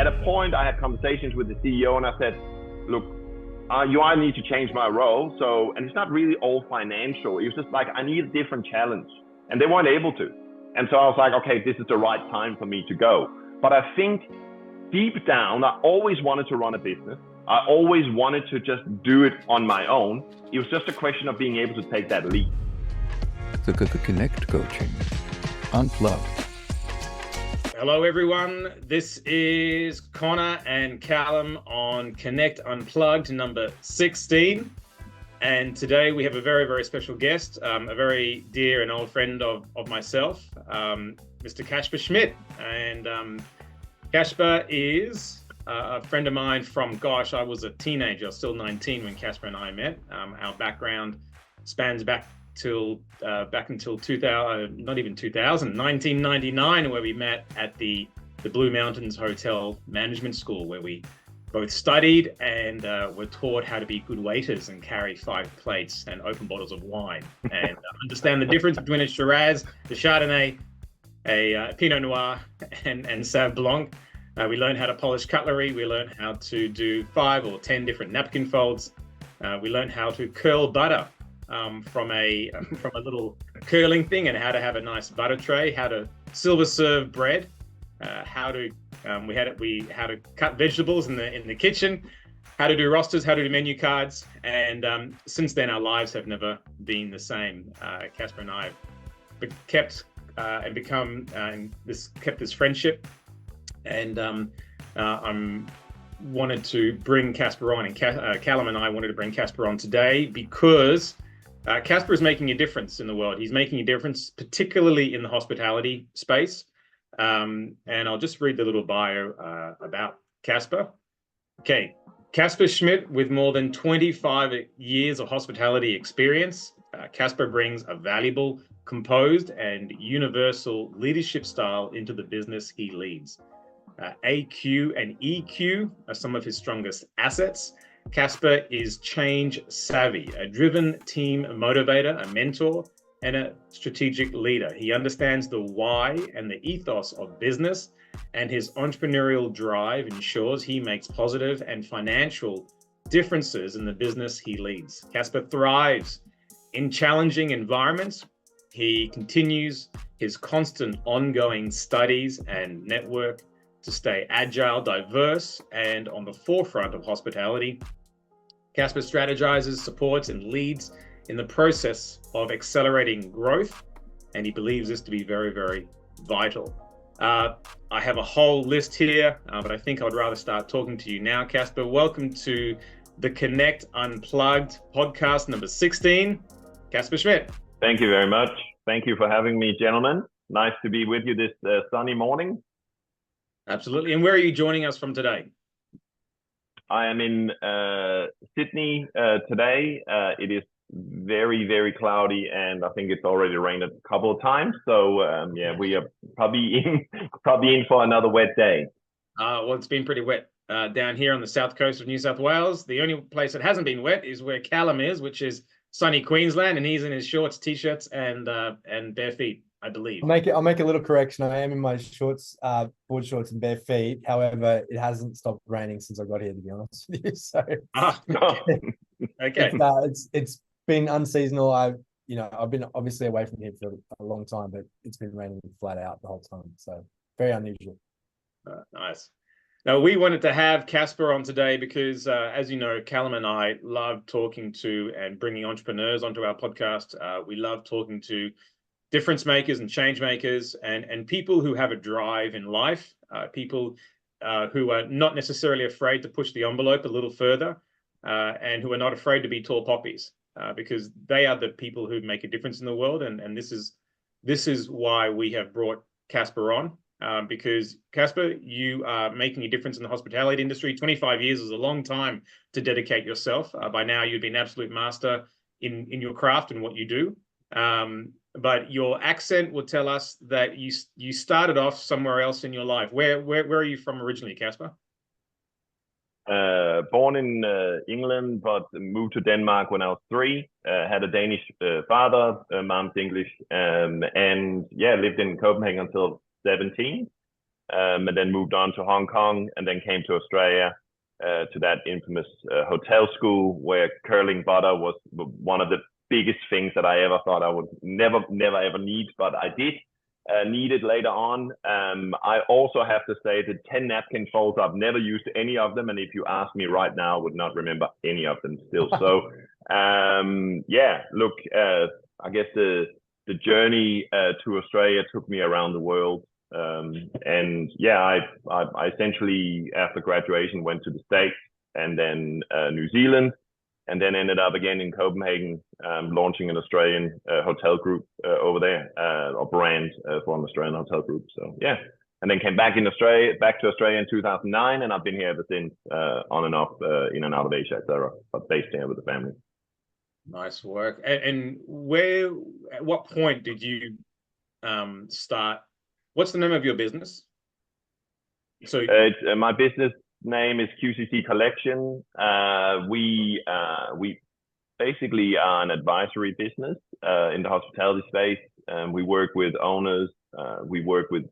at a point, I had conversations with the CEO, and I said, look, I need to change my role. So, and it's not really all financial. It was just like, I need a different challenge. And they weren't able to. And so I was like, okay, this is the right time for me to go. But I think deep down, I always wanted to run a business. I always wanted to just do it on my own. It was just a question of being able to take that leap. The Connect Coaching Unplugged. Hello, everyone. This is Conor and Kallum on Connect Unplugged, number 16. And today we have a very, very special guest, a very dear and old friend of myself, Mr. Caspar Schmidt. And Caspar is a friend of mine from, I was a teenager, I was still 19 when Caspar and I met. Our background spans back until 2000, not even 2000, 1999, where we met at the Blue Mountains Hotel Management School, where we both studied and were taught how to be good waiters and carry 5 plates and open bottles of wine and understand the difference between a Shiraz, a Chardonnay, a Pinot Noir, and Sauv Blanc. We learned how to polish cutlery. We learned how to do 5 or 10 different napkin folds. We learned how to curl butter from a little curling thing, and how to have a nice butter tray, how to silver serve bread, how to cut vegetables in the kitchen, how to do rosters, how to do menu cards, and since then our lives have never been the same. Caspar and I have kept this friendship, and I'm wanted to bring Caspar on, and Kallum and I wanted to bring Caspar on today because Caspar is making a difference in the world. He's making a difference, particularly in the hospitality space. And I'll just read the little bio about Caspar. Okay, Caspar Schmidt, with more than 25 years of hospitality experience, Caspar brings a valuable, composed, and universal leadership style into the business he leads. AQ and EQ are some of his strongest assets. Caspar is change savvy, a driven team motivator, a mentor, and a strategic leader. He understands the why and the ethos of business, and his entrepreneurial drive ensures he makes positive and financial differences in the business he leads. Caspar thrives in challenging environments. He continues his constant ongoing studies and network to stay agile, diverse, and on the forefront of hospitality. Caspar strategizes, supports, and leads in the process of accelerating growth, and he believes this to be very, very vital. I have a whole list here, but I think I'd rather start talking to you now. Caspar, welcome to the Connect Unplugged podcast number 16. Caspar Schmidt. Thank you very much. Thank you for having me, gentlemen. Nice to be with you this sunny morning. Absolutely. And where are you joining us from today? I am in Sydney today. It is very, very cloudy, and I think it's already rained a couple of times. So we are probably in for another wet day. Well, it's been pretty wet down here on the south coast of New South Wales. The only place that hasn't been wet is where Kallum is, which is sunny Queensland, and he's in his shorts, t-shirts, and bare feet, I believe. I'll make a little correction. I am in my shorts, board shorts and bare feet. However, it hasn't stopped raining since I got here, to be honest with you. So okay. It's been unseasonal. I've been obviously away from here for a long time, but it's been raining flat out the whole time. So very unusual. Nice. Now, we wanted to have Caspar on today because, as you know, Kallum and I love talking to and bringing entrepreneurs onto our podcast. We love talking to difference makers and change makers, and people who have a drive in life, people who are not necessarily afraid to push the envelope a little further, and who are not afraid to be tall poppies, because they are the people who make a difference in the world. And this is why we have brought Caspar on, because Caspar, you are making a difference in the hospitality industry. 25 years is a long time to dedicate yourself. By now, you've been an absolute master in your craft and what you do. But your accent will tell us that you started off somewhere else in your life. Where are you from originally, Caspar? Born in England, but moved to Denmark when I was 3. Had a Danish father, mom's English, and lived in Copenhagen until 17. and then moved on to Hong Kong, and then came to Australia to that infamous hotel school where curling butter was one of the biggest things that I ever thought I would never ever need, but I did need it later on. I also have to say the 10 napkin folds, I've never used any of them, and if you ask me right now, I would not remember any of them still. So yeah, look, I guess the journey to Australia took me around the world. And yeah, I essentially, after graduation, went to the States and then New Zealand, and then ended up again in Copenhagen, launching an Australian hotel group over there, or brand for an Australian hotel group. So yeah, and then came back to Australia in 2009, and I've been here ever since, on and off, in and out of Asia, etc. But based here with the family. Nice work. And where, at what point did you start? What's the name of your business? So it's, my business name is QCC Collection. We basically are an advisory business in the hospitality space. We work with owners. We work with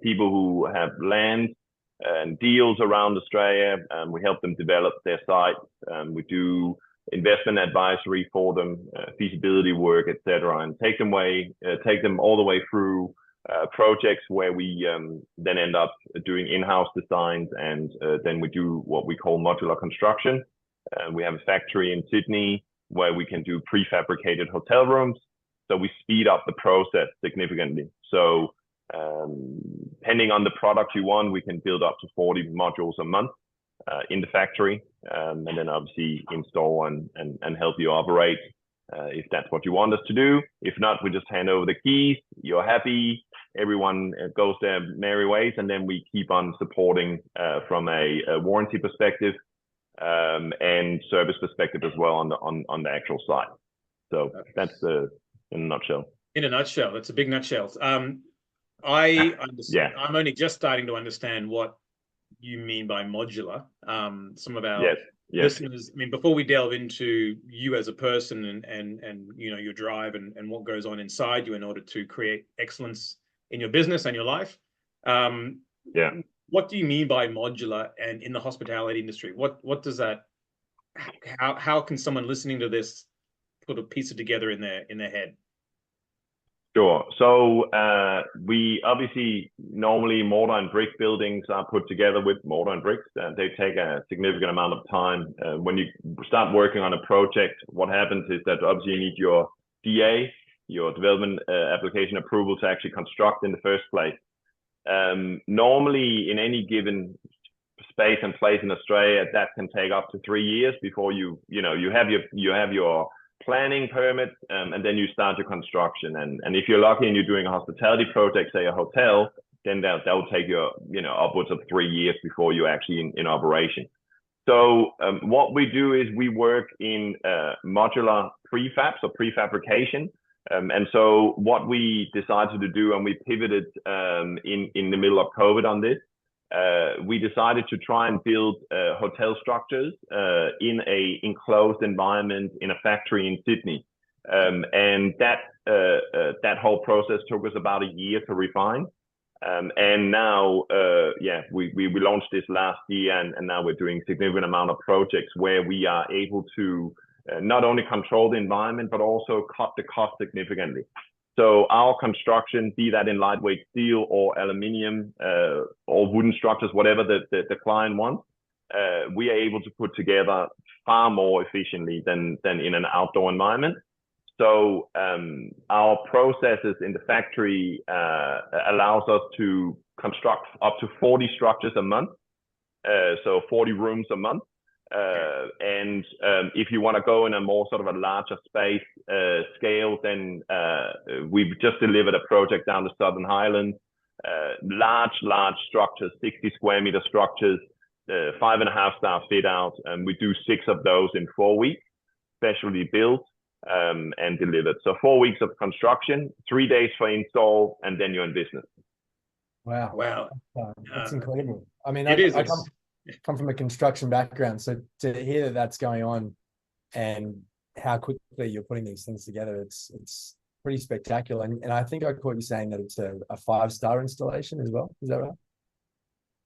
people who have land and deals around Australia. We help them develop their sites. We do investment advisory for them, feasibility work, etc., and take them all the way through projects where we then end up doing in-house designs, and then we do what we call modular construction. We have a factory in Sydney where we can do prefabricated hotel rooms, so we speed up the process significantly. So depending on the product you want, we can build up to 40 modules a month in the factory, and then obviously install and help you operate if that's what you want us to do. If not, we just hand over the keys, you're happy, everyone goes their merry ways, and then we keep on supporting from a warranty perspective and service perspective as well on the actual site. So that's in a nutshell. In a nutshell, that's a big nutshell. I understand. Yeah. I'm only just starting to understand what you mean by modular. Some of our listeners, I mean, before we delve into you as a person and you know, your drive and what goes on inside you in order to create excellence in your business and your life, what do you mean by modular? And in the hospitality industry, what does that? How can someone listening to this put a piece it together in their head? Sure. So we obviously normally mortar and brick buildings are put together with mortar and bricks. They take a significant amount of time. When you start working on a project, what happens is that obviously you need your DA, your development application approval, to actually construct in the first place. Normally in any given space and place in Australia, that can take up to 3 years before you have your planning permit, and then you start your construction. And if you're lucky and you're doing a hospitality project, say a hotel, then that will take you upwards of 3 years before you're actually in operation. So what we do is we work in modular prefabs or prefabrication. And so what we decided to do, and we pivoted in the middle of COVID on this, we decided to try and build hotel structures in a enclosed environment in a factory in Sydney. And that whole process took us about a year to refine. And now, we launched this last year, and now we're doing a significant amount of projects where we are able to not only control the environment, but also cut the cost significantly. So our construction, be that in lightweight steel or aluminium or wooden structures, whatever the client wants, we are able to put together far more efficiently than in an outdoor environment. So our processes in the factory allows us to construct up to 40 structures a month, so 40 rooms a month. And if you want to go in a more sort of a larger space scale, then we've just delivered a project down the Southern Highlands, large structures, 60 square meter structures, 5.5-star fit out, and we do 6 of those in 4 weeks, specially built and delivered. So 4 weeks of construction, 3 days for install, and then you're in business. Wow. That's incredible. I mean, I come from a construction background, so to hear that that's going on and how quickly you're putting these things together, it's pretty spectacular. And I think I caught you saying that it's a 5-star installation as well. Is that right?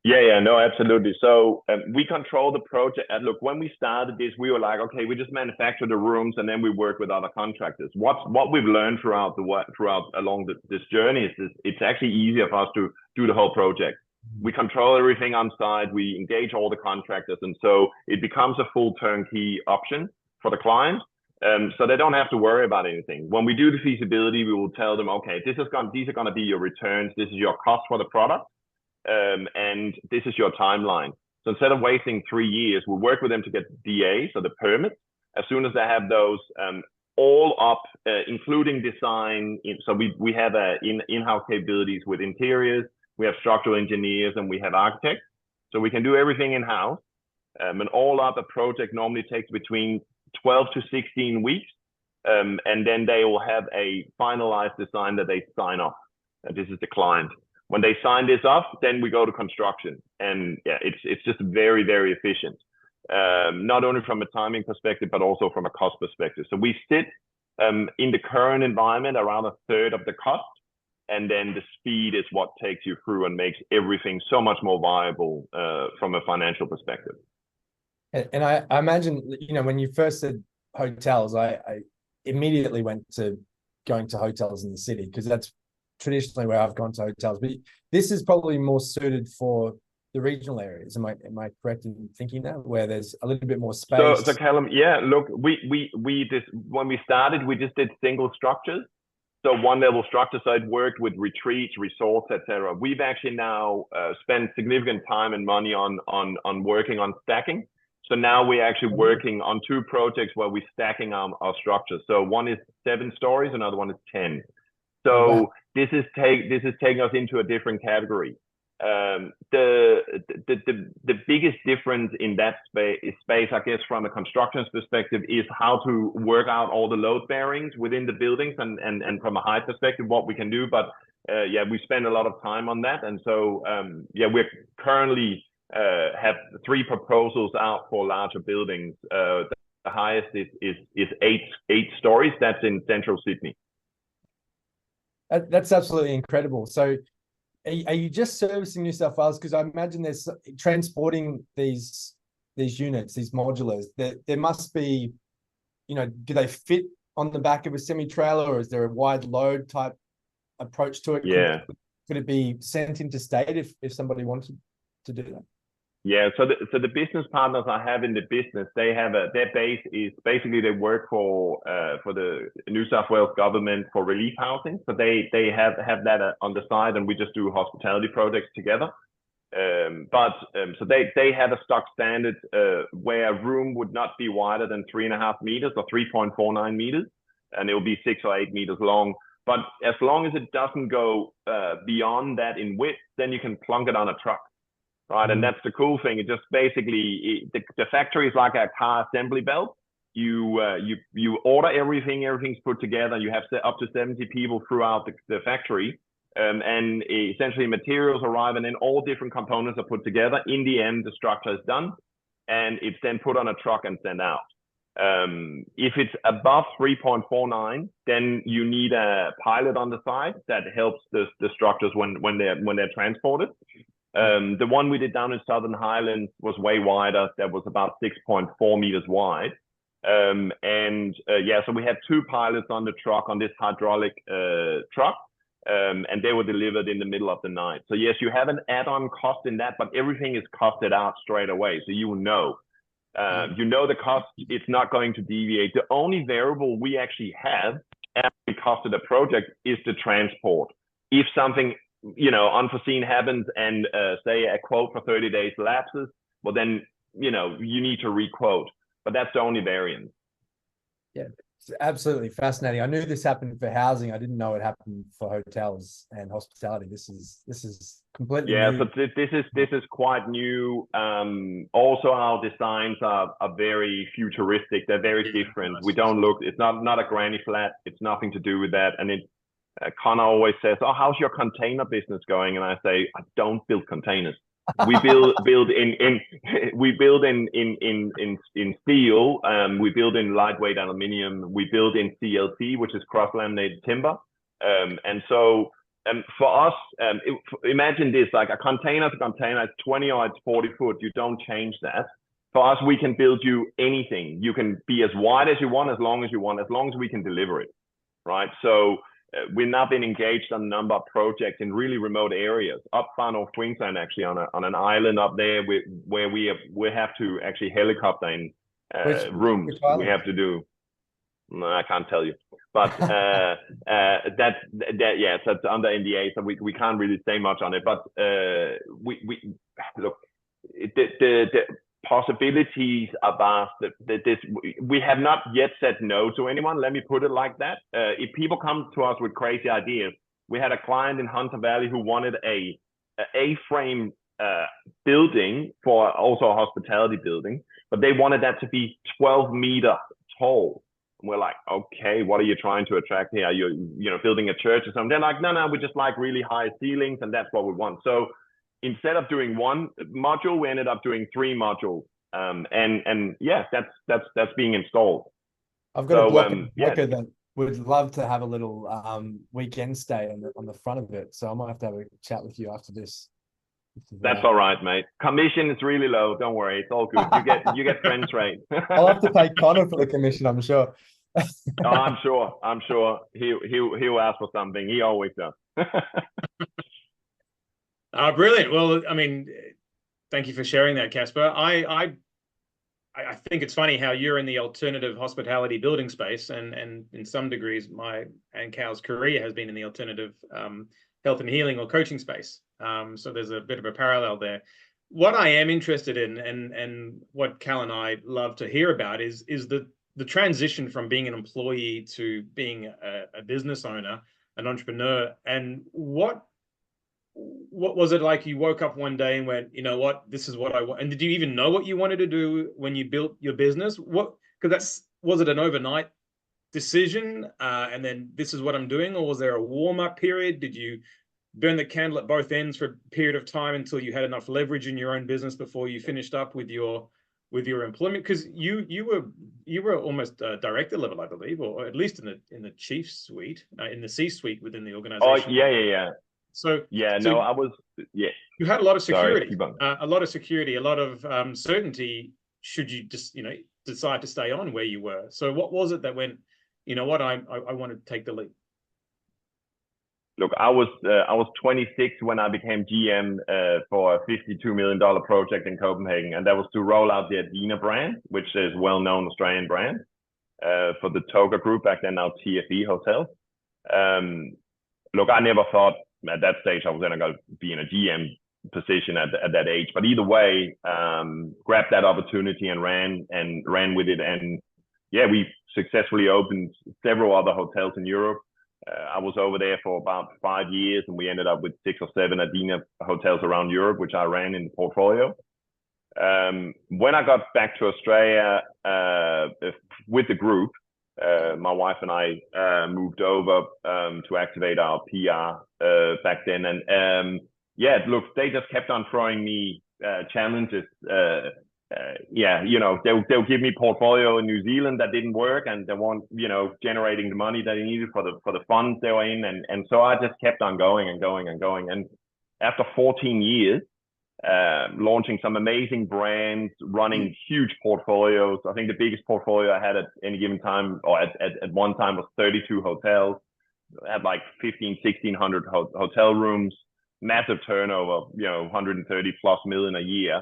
Yeah, no, absolutely. So we control the project. And look, when we started this, we were like, okay, we just manufacture the rooms and then we work with other contractors. What we've learned along this journey is it's actually easier for us to do the whole project. We control everything on site. We engage all the contractors, and so it becomes a full turnkey option for the client. So they don't have to worry about anything. When we do the feasibility, we will tell them, okay, these are going to be your returns. This is your cost for the product. And this is your timeline. So instead of wasting 3 years, we'll work with them to get DA, so the permits. As soon as they have those all up, including design. So we have in-house capabilities with interiors, we have structural engineers, and we have architects. So we can do everything in-house. And all up, a project normally takes between 12 to 16 weeks. And then they will have a finalized design that they sign off. This is the client. When they sign this off, then we go to construction, and yeah, it's just very, very efficient. Not only from a timing perspective, but also from a cost perspective. So we sit in the current environment around 1/3 of the cost, and then the speed is what takes you through and makes everything so much more viable from a financial perspective. And I imagine, when you first said hotels, I immediately went to going to hotels in the city, because that's traditionally where I've gone to hotels. But this is probably more suited for the regional areas. Am I correct in thinking that, where there's a little bit more space? So Kallum, yeah, look, we just, when we started, we just did single structures. So 1-level structure. So it worked with retreats, resorts, etc. We've actually now spent significant time and money on working on stacking. So now we're actually working on 2 projects where we're stacking our structures. So one is 7 stories, another one is 10. So this is taking us into a different category. The biggest difference in that space, I guess, from a construction perspective, is how to work out all the load bearings within the buildings, and from a height perspective, what we can do. But we spend a lot of time on that, and so we're currently have 3 proposals out for larger buildings. The highest is 8 stories. That's in central Sydney. That's absolutely incredible. So are you just servicing New South Wales? Because I imagine there's transporting these units, these modulars, there must be, do they fit on the back of a semi-trailer, or is there a wide load type approach to it? Yeah. Could it be sent interstate if somebody wanted to do that? Yeah, so the business partners I have in the business, they have their base is basically they work for the New South Wales government for relief housing. So they have that on the side, and we just do hospitality projects together. So they have a stock standard where a room would not be wider than 3.5 meters or 3.49 meters, and it will be 6 or 8 meters long. But as long as it doesn't go beyond that in width, then you can plunk it on a truck. Right, and that's the cool thing. It just basically the factory is like a car assembly belt. You order everything's put together. You have up to 70 people throughout the factory, and essentially materials arrive, and then all different components are put together. In the end, the structure is done, and it's then put on a truck and sent out. If it's above 3.49, then you need a pilot on the side that helps the structures when they're transported. The one we did down in Southern Highlands was way wider. That was about 6.4 meters wide. So we had 2 pilots on the truck, on this hydraulic truck, and they were delivered in the middle of the night. So yes, you have an add-on cost in that, but everything is costed out straight away. So you know the cost, it's not going to deviate. The only variable we actually have as we costed the project is the transport. If something unforeseen happens, and say a quote for 30 days lapses, well then, you need to re-quote, but that's the only variance. Yeah, it's absolutely fascinating. I knew this happened for housing. I didn't know it happened for hotels and hospitality. This is completely new. So this is quite new. Also, our designs are very futuristic. They're very different. We don't look, it's not a granny flat. It's nothing to do with that. And Connor always says, "Oh, how's your container business going?" And I say, "I don't build containers. We build in we build in steel. We build in lightweight aluminium. We build in CLT, which is cross-laminated timber. And so for us, imagine this: like a container to container, it's 20 or it's 40 foot. You don't change that. For us, we can build you anything. You can be as wide as you want, as long as you want, as long as we can deliver it, right? So we've now been engaged on a number of projects in really remote areas, up far north Queensland, actually on an island up there where we have to actually helicopter in rooms. We have to do. No, I can't tell you, but that's yeah, so it's under NDA, so we can't really say much on it. But we look, the possibilities are vast. We have not yet said no to anyone. Let me put it like that. If people come to us with crazy ideas, we had a client in Hunter Valley who wanted a A-frame building for also a hospitality building, but they wanted that to be 12 meter tall. And we're like, okay, what are you trying to attract here? Are you building a church or something? They're like, no, we just like really high ceilings, and that's what we want. So instead of doing one module, we ended up doing 3 modules. And yeah, that's being installed. I've got a blocker that would love to have a little weekend stay on the front of it. So I might have to have a chat with you after this. That's all right, mate. Commission is really low. Don't worry, it's all good. You get friends rate. I'll have to pay Conor for the commission, I'm sure. Oh, I'm sure he'll ask for something. He always does. Brilliant. Well, I mean, thank you for sharing that, Caspar. I think it's funny how you're in the alternative hospitality building space, and in some degrees, my and Cal's career has been in the alternative health and healing or coaching space. So there's a bit of a parallel there. What I am interested in, and what Cal and I love to hear about, is the transition from being an employee to being a business owner, an entrepreneur, and what was it like? You woke up one day and went, you know what, this is what I want. And did you even know what you wanted to do when you built your business? Was it an overnight decision? And then this is what I'm doing, or was there a warm-up period? Did you burn the candle at both ends for a period of time until you had enough leverage in your own business before you finished up with your employment? Because you were almost director level, I believe, or at least in the chief suite, in the C-suite within the organization. Oh yeah. So I was. Yeah, you had a lot of security, Sorry, a lot of certainty. Should you just decide to stay on where you were? So what was it that went? You know what? I want to take the leap. Look, I was 26 when I became GM for a $52 million project in Copenhagen, and that was to roll out the Adina brand, which is a well-known Australian brand for the Toga Group, back then now TFE Hotels. Look, I never thought at that stage I was going to be in a GM position at that age, but either way, grabbed that opportunity and ran with it. And yeah, we successfully opened several other hotels in Europe. I was over there for about 5 years, and we ended up with 6 or 7 Adina hotels around Europe, which I ran in the portfolio. When I got back to Australia with the group, my wife and I moved over to activate our PR back then. And yeah, look, they just kept on throwing me challenges. They'll give me portfolio in New Zealand that didn't work, and they weren't, generating the money that they needed for the funds they were in. And so I just kept on going and going and going. And after 14 years, launching some amazing brands, running huge portfolios. I think the biggest portfolio I had at any given time, or at one time, was 32 hotels. I had like 1,600 hotel rooms, massive turnover, 130 plus million a year.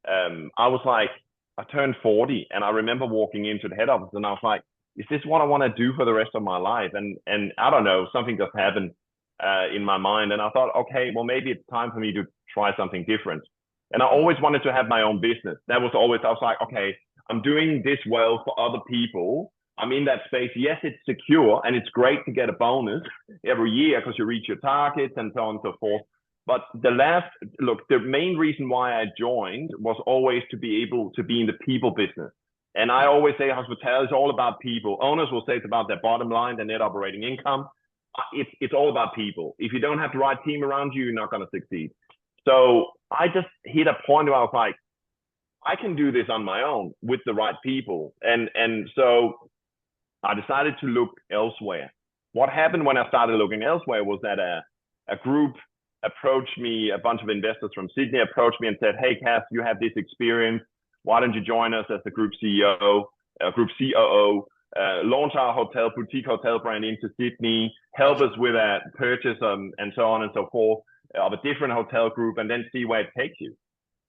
I was like, I turned 40, and I remember walking into the head office, and I was like, is this what I want to do for the rest of my life? And I don't know, something just happened in my mind, and I thought, okay, well, maybe it's time for me to try something different. And I always wanted to have my own business. I was like, okay, I'm doing this well for other people. I'm in that space. Yes, it's secure, and it's great to get a bonus every year because you reach your targets and so on and so forth. But the main reason why I joined was always to be able to be in the people business. And I always say hospitality is all about people. Owners will say it's about their bottom line, their net operating income. It's all about people. If you don't have the right team around you, you're not going to succeed. So I just hit a point where I was like, I can do this on my own with the right people. And so I decided to look elsewhere. What happened when I started looking elsewhere was that a group approached me, a bunch of investors from Sydney approached me and said, hey, Cass, you have this experience. Why don't you join us as the group CEO, group COO, launch our boutique hotel brand into Sydney, help us with a purchase and so on and so forth of a different hotel group, and then see where it takes you.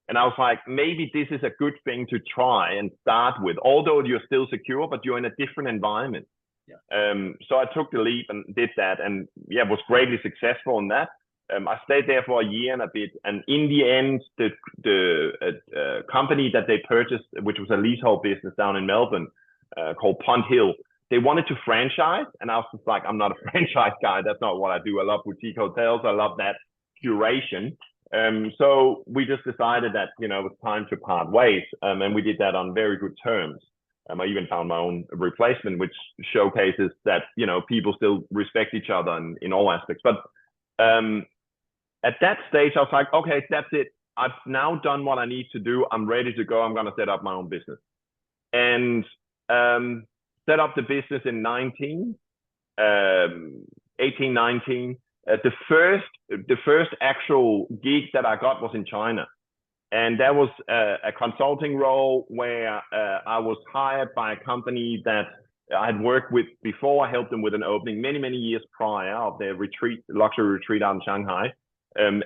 And I was like, maybe this is a good thing to try and start with, although you're still secure, but you're in a different environment. Yeah. So I took the leap and did that, and yeah, was greatly successful in that. I stayed there for a year and a bit, and in the end, the company that they purchased, which was a leasehold business down in Melbourne, called Punt Hill, they wanted to franchise, and I was just like, I'm not a franchise guy. That's not what I do. I love boutique hotels. I love that curation. So we just decided that, it was time to part ways, and we did that on very good terms. I even found my own replacement, which showcases that, people still respect each other in all aspects. But at that stage, I was like, okay, that's it. I've now done what I need to do. I'm ready to go. I'm going to set up my own business. And set up the business in 18, 19. The first actual gig that I got was in China. And that was a consulting role where I was hired by a company that I had worked with before. I helped them with an opening many, many years prior of their luxury retreat out in Shanghai. And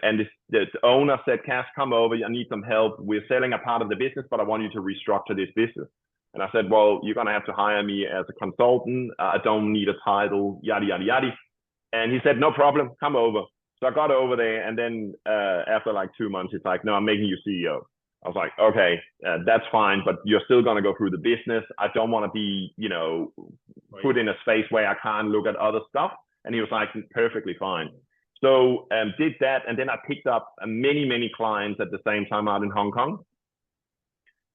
the owner said, Cass, come over. I need some help. We're selling a part of the business, but I want you to restructure this business. And I said, well, you're going to have to hire me as a consultant. I don't need a title, yada, yada, yada. And he said, no problem, come over. So I got over there, and then after like 2 months, he's like, no, I'm making you CEO. I was like, okay, that's fine, but you're still going to go through the business. I don't want to be, put in a space where I can't look at other stuff. And he was like, perfectly fine. So did that, and then I picked up many, many clients at the same time out in Hong Kong.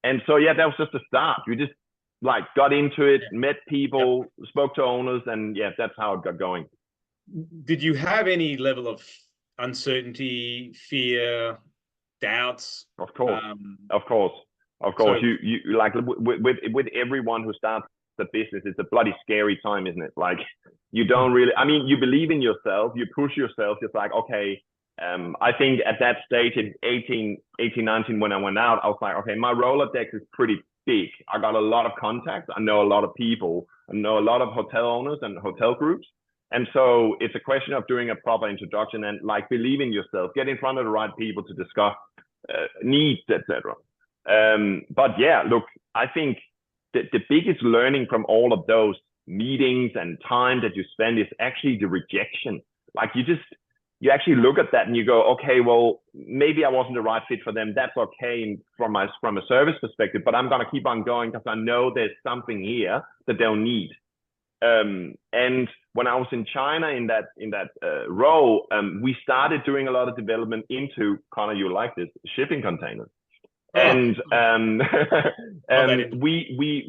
And so, yeah, that was just the start. We just like got into it, met people, spoke to owners, and yeah, that's how it got going. Did you have any level of uncertainty, fear, doubts? Of course, of course. So, you like with everyone who starts the business, it's a bloody scary time, isn't it? Like you don't really, you believe in yourself, you push yourself. It's like, okay, I think at that stage in 18, 19, when I went out, I was like, okay, my Rolodex is pretty big. I got a lot of contacts. I know a lot of people. I know a lot of hotel owners and hotel groups. And so it's a question of doing a proper introduction and like believe in yourself, get in front of the right people to discuss needs, etc. But yeah, look, I think the biggest learning from all of those meetings and time that you spend is actually the rejection. Like you actually look at that and you go, okay, well, maybe I wasn't the right fit for them. That's okay from a service perspective, but I'm going to keep on going because I know there's something here that they'll need. And when I was in China in that role, we started doing a lot of development into, Connor, you like this, shipping containers. And we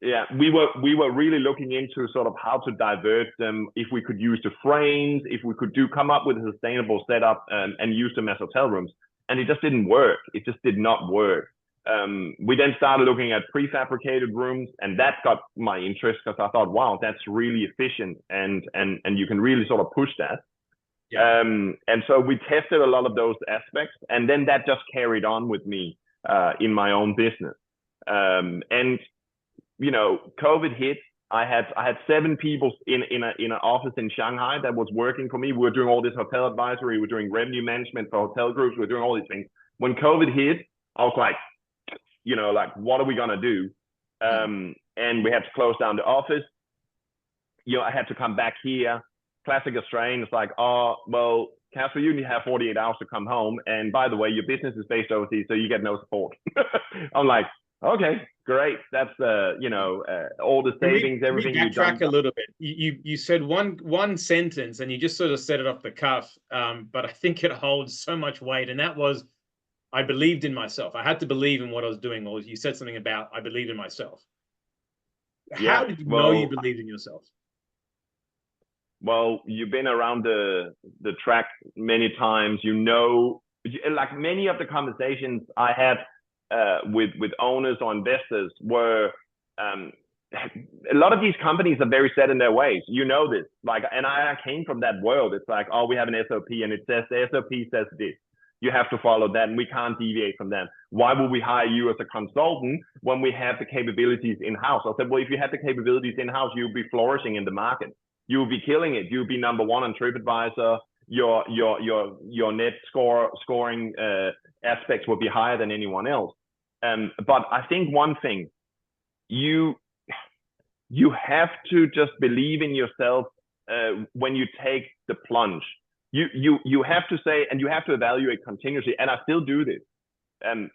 were really looking into sort of how to divert them, if we could use the frames, if we could come up with a sustainable setup and use them as hotel rooms. And it just didn't work. It just did not work. We then started looking at prefabricated rooms, and that got my interest because I thought, wow, that's really efficient and you can really sort of push that. Yeah. And so we tested a lot of those aspects, and then that just carried on with me in my own business. And COVID hit. I had 7 people in an office in Shanghai that was working for me. We were doing all this hotel advisory. We were doing revenue management for hotel groups. We were doing all these things. When COVID hit, I was like, what are we gonna do? And we had to close down the office. I had to come back here. Classic Australian. It's like, oh, well, Caspar, you need to have 48 hours to come home. And by the way, your business is based overseas, so you get no support. I'm like, okay, great. That's all the savings, everything you've done. Backtrack a little bit. You said one sentence, and you just sort of said it off the cuff. But I think it holds so much weight, and that was, I believed in myself. I had to believe in what I was doing. Or you said something about, I believed in myself. How did you know you believed in yourself? Well, you've been around the track many times. like many of the conversations I had with owners or investors were, a lot of these companies are very set in their ways. You know this, like, and I came from that world. It's like, oh, we have an SOP and it says the SOP says this. You have to follow that, and we can't deviate from that. Why would we hire you as a consultant when we have the capabilities in-house? I said, well, if you had the capabilities in-house, you'd be flourishing in the market. You would be killing it. You'd be number one on TripAdvisor. Your net scoring aspects would be higher than anyone else. But I think one thing, you have to just believe in yourself when you take the plunge. You have to say, and you have to evaluate continuously. And I still do this.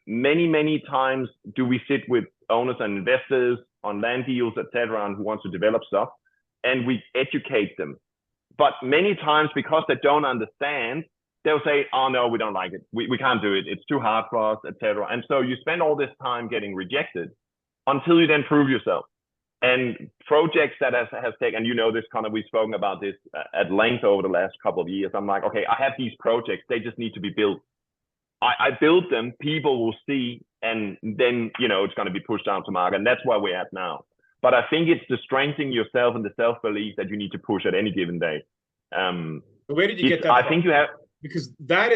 Many times do we sit with owners and investors on land deals, etc., and who wants to develop stuff, and we educate them. But many times, because they don't understand, they'll say, "Oh no, we don't like it. We can't do it. It's too hard for us, etc." And so you spend all this time getting rejected until you then prove yourself. And projects that has taken, and you know this, Connor, we've spoken about this at length over the last couple of years. I'm like, okay, I have these projects, they just need to be built. I build them, people will see, and then, it's going to be pushed out to market. And that's where we're at now. But I think it's the strengthening yourself and the self-belief that you need to push at any given day. But where did you get that from? I think you have... Because that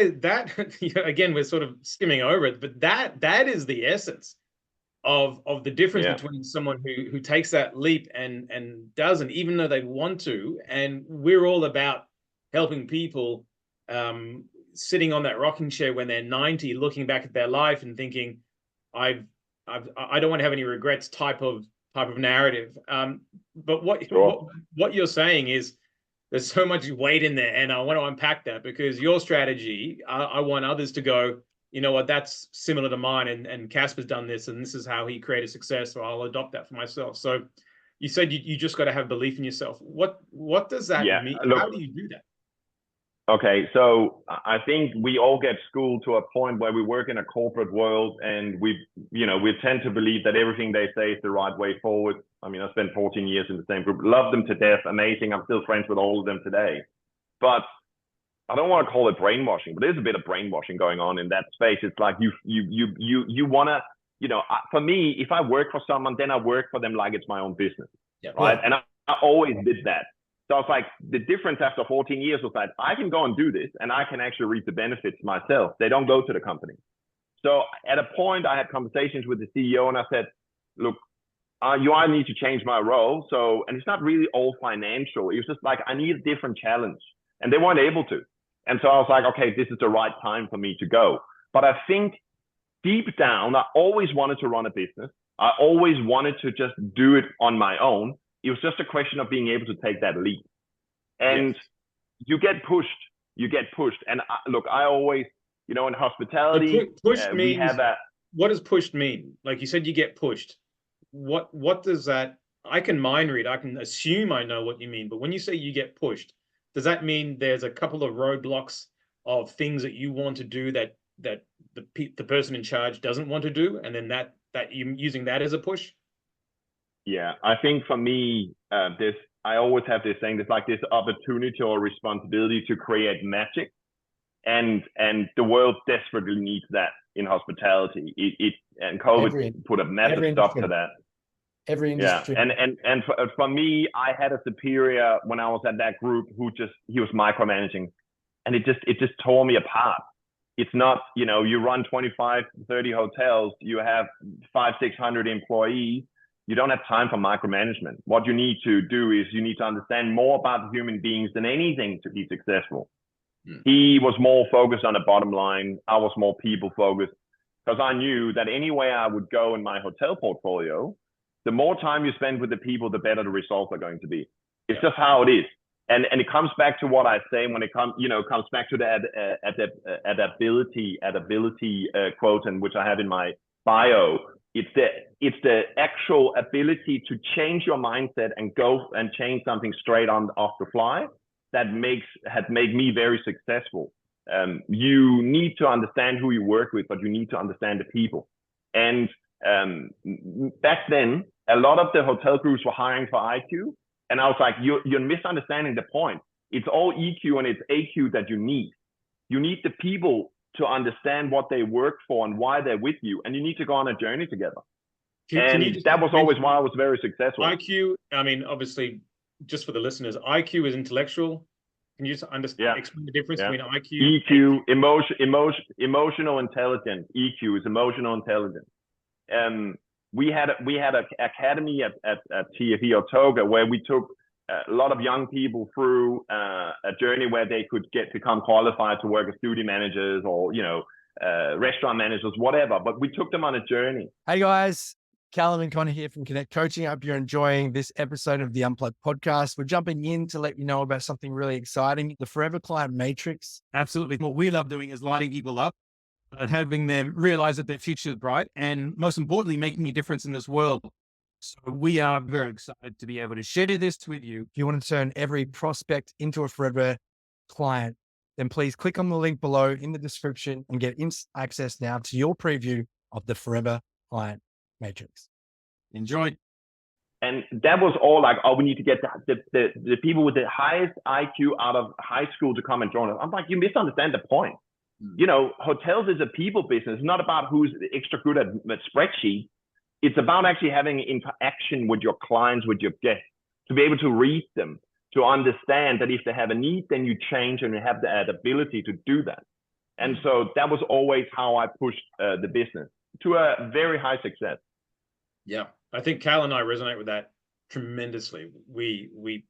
again, we're sort of skimming over it, but that is the essence of the difference between someone who takes that leap and doesn't, even though they want to. And we're all about helping people sitting on that rocking chair when they're 90, looking back at their life and thinking, I don't want to have any regrets type of narrative. But what you're saying is there's so much weight in there, and I want to unpack that, because your strategy, I want others to go, you know what, that's similar to mine, and Caspar's done this, and this is how he created success, so I'll adopt that for myself. So you said you just got to have belief in yourself. What does that mean? Look, how do you do that? Okay, so I think we all get schooled to a point where we work in a corporate world, and we tend to believe that everything they say is the right way forward. I mean, I spent 14 years in the same group, love them to death, amazing. I'm still friends with all of them today. But I don't want to call it brainwashing, but there's a bit of brainwashing going on in that space. It's like you want to, for me, if I work for someone, then I work for them like it's my own business, right? And I always did that. So it's like the difference after 14 years was that I can go and do this, and I can actually reap the benefits myself. They don't go to the company. So at a point, I had conversations with the CEO, and I said, look, you either need to change my role. So, and it's not really all financial. It was just like, I need a different challenge, and they weren't able to. And so I was like, okay, this is the right time for me to go. But I think deep down, I always wanted to run a business. I always wanted to just do it on my own. It was just a question of being able to take that leap. And you get pushed. And look, I always, in hospitality, we have a... What does pushed mean? Like you said, you get pushed. What does that... I can mind read. I can assume I know what you mean. But when you say you get pushed, does that mean there's a couple of roadblocks of things that you want to do that the person in charge doesn't want to do, and then that you're using that as a push? Yeah, I think for me, I always have this thing. There's like this opportunity or responsibility to create magic, and the world desperately needs that in hospitality. And COVID put a massive stop to that. Every industry. Yeah, and for me, I had a superior when I was at that group he was micromanaging, and it just tore me apart. It's not, you run 25, 30 hotels, you have 500-600 employees. You don't have time for micromanagement. What you need to do is you need to understand more about human beings than anything to be successful. He was more focused on the bottom line. I was more people focused, because I knew that anywhere I would go in my hotel portfolio, the more time you spend with the people, the better the results are going to be. It's just how it is. And it comes back to what I say when it comes back to the adaptability quote, and which I have in my bio. It's the actual ability to change your mindset and go and change something straight off the fly that had made me very successful. You need to understand who you work with, but you need to understand the people. And back then, a lot of the hotel groups were hiring for IQ, and I was like, you're misunderstanding the point. It's all EQ and it's AQ that you need. You need the people to understand what they work for and why they're with you, and you need to go on a journey together. Can you just that was always why I was very successful. IQ, I mean, obviously, just for the listeners, IQ is intellectual. Can you just explain the difference between IQ? EQ, emotional intelligence. EQ is emotional intelligence. We had an academy at TFE Otoga where we took a lot of young people through a journey where they could become qualified to work as studio managers or restaurant managers, whatever. But we took them on a journey. Hey guys, Kallum and Conor here from Connect Coaching. I hope you're enjoying this episode of the Unplugged podcast. We're jumping in to let you know about something really exciting, the Forever Client Matrix. Absolutely. What we love doing is lighting people up and having them realize that their future is bright and, most importantly, making a difference in this world. So we are very excited to be able to share this with you. If you want to turn every prospect into a Forever Client, then please click on the link below in the description and get instant access now to your preview of the Forever Client Matrix. Enjoy. And that was all like, we need to get the people with the highest IQ out of high school to come and join us. I'm like, you misunderstand the point. Hotels is a people business. It's not about who's extra good at spreadsheets. It's about actually having interaction with your clients, with your guests, to be able to read them, to understand that if they have a need, then you change and you have that ability to do that. And so that was always how I pushed the business to a very high success. Yeah, I think Cal and I resonate with that tremendously. We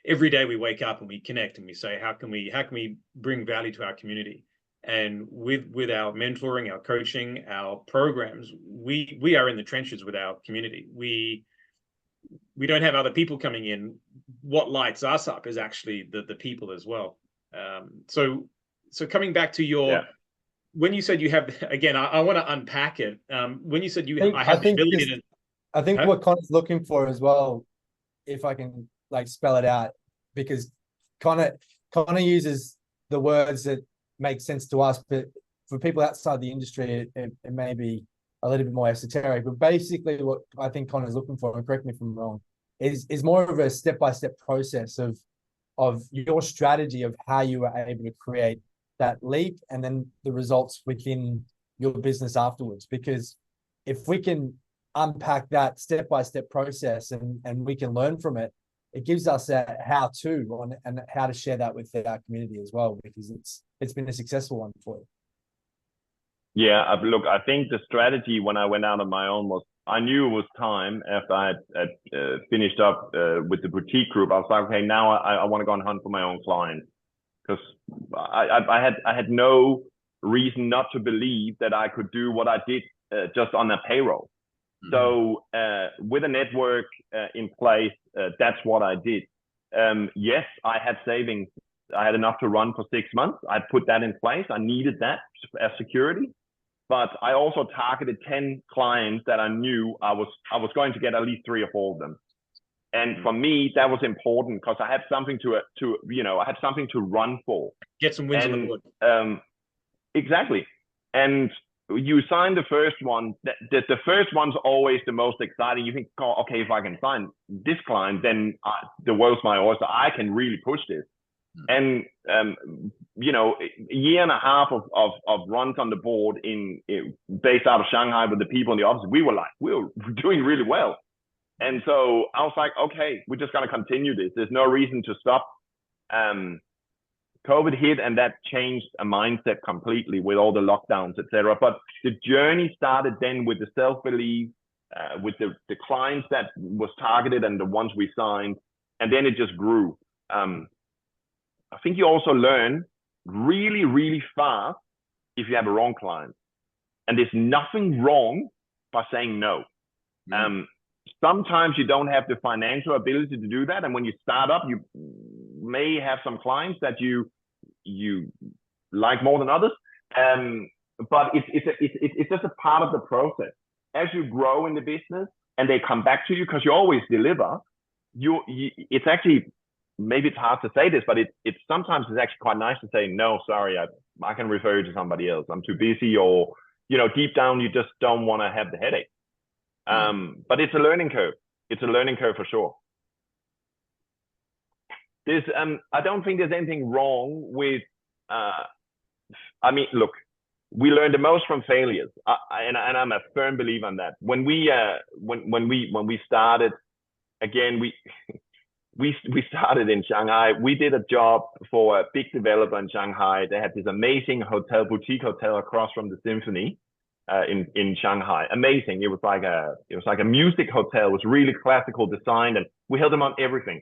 every day we wake up and we connect and we say, how can we bring value to our community? And with our mentoring, our coaching, our programs, we are in the trenches with our community. We don't have other people coming in. What lights us up is actually the people as well. So coming back to your, when you said you have, again, I want to unpack it. When you said I have the ability to, I think what Conor's looking for as well, if I can spell it out, because Conor uses the words that make sense to us, but for people outside the industry, it may be a little bit more esoteric. But basically, what I think Conor's looking for, and correct me if I'm wrong, is more of a step-by-step process of your strategy of how you were able to create that leap and then the results within your business afterwards. Because if we can unpack that step-by-step process and we can learn from it, it gives us a how-to and how to share that with our community as well, because it's been a successful one for you. Yeah, look, I think the strategy when I went out on my own was, I knew it was time after I had finished up with the boutique group. I was like, okay, now I want to go and hunt for my own clients, because I had no reason not to believe that I could do what I did just on a payroll. So with a network in place, that's what I did. Yes, I had savings. I had enough to run for 6 months. I put that in place. I needed that as security. But I also targeted 10 clients that I knew I was going to get at least 3 or 4 of them. And for me, that was important because I had something I had something to run for. Get some wins on the board. Exactly. And you sign the first one. The first one's always the most exciting. You think, oh, okay, if I can sign this client, then the world's my oyster. I can really push this. And a year and a half of runs on the board based out of Shanghai with the people in the office, we were doing really well. And so I was like, okay, we're just gonna continue this. There's no reason to stop. COVID hit and that changed a mindset completely with all the lockdowns, etc. But the journey started then with the self-belief, with the clients that was targeted and the ones we signed, and then it just grew. I think you also learn really, really fast if you have a wrong client. And there's nothing wrong by saying no. Sometimes you don't have the financial ability to do that. And when you start up, you may have some clients that you like more than others. But it's just a part of the process. As you grow in the business and they come back to you because you always deliver, it's actually, maybe it's hard to say this, but it's sometimes it's actually quite nice to say, no, sorry, I can refer you to somebody else. I'm too busy, or, deep down, you just don't want to have the headache. But it's a learning curve. It's a learning curve for sure. I don't think there's anything wrong with, look, we learn the most from failures, and I'm a firm believer in that. When we started, again, we started in Shanghai. We did a job for a big developer in Shanghai. They had this amazing boutique hotel across from the Symphony in Shanghai. Amazing. It was like a music hotel. It was really classical designed, and we held them on everything.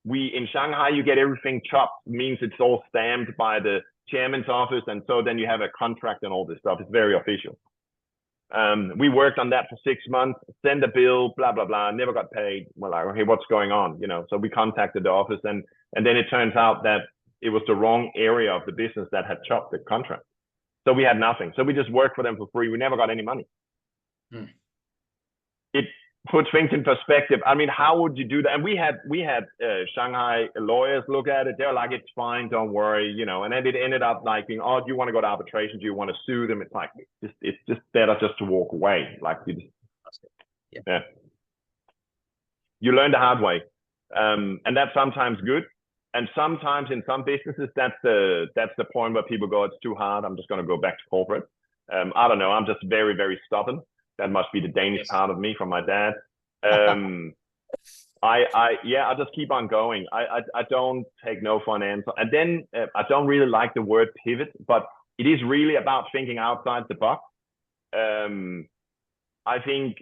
In Shanghai, you get everything chopped, means it's all stamped by the chairman's office, and so then you have a contract and all this stuff. It's very official. We worked on that for 6 months, send a bill, blah, blah, blah, never got paid. We're like, okay, what's going on? So we contacted the office, and then it turns out that it was the wrong area of the business that had chopped the contract. So we had nothing. So we just worked for them for free. We never got any money. It puts things in perspective. I mean, how would you do that? And we had Shanghai lawyers look at it. They're like, it's fine, don't worry, and then it ended up like being, oh, do you want to go to arbitration? Do you want to sue them? It's like, it's just better just to walk away. Like, yeah. You learn the hard way. And that's sometimes good. And sometimes in some businesses, that's the point where people go, it's too hard, I'm just going to go back to corporate. I don't know. I'm just very, very stubborn. That must be the Danish part of me from my dad. I just keep on going. I don't take no for an answer. And then I don't really like the word pivot, but it is really about thinking outside the box. I think,